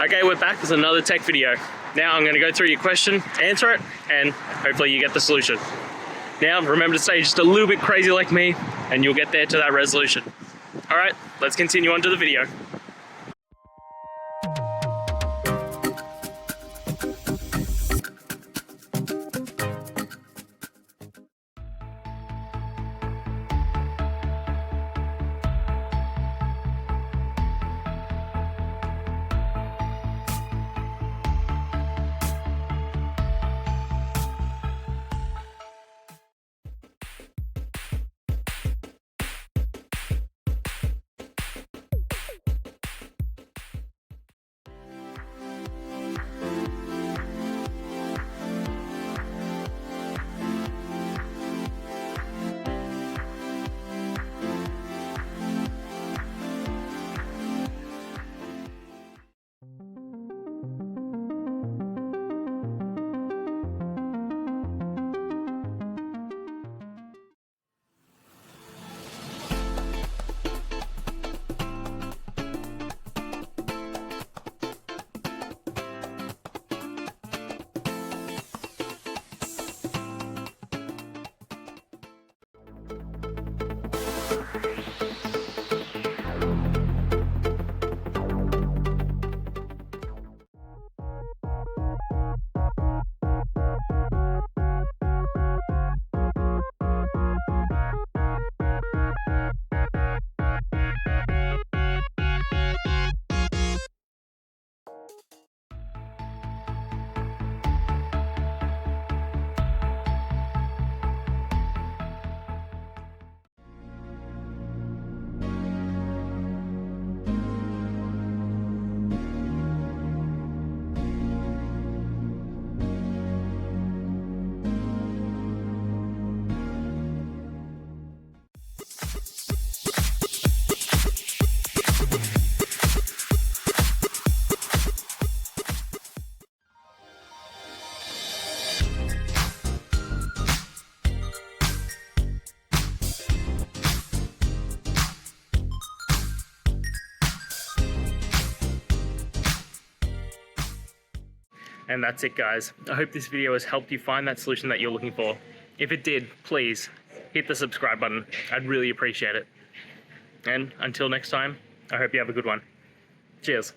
Okay, we're back with another tech video. Now I'm going to go through your question, answer it, and hopefully you get the solution. Now remember to stay just a little bit crazy like me, and you'll get there to that resolution. Alright, let's continue on to the video. And that's it, guys. I hope this video has helped you find that solution that you're looking for. If it did, please hit the subscribe button. I'd really appreciate it. And until next time, I hope you have a good one. Cheers.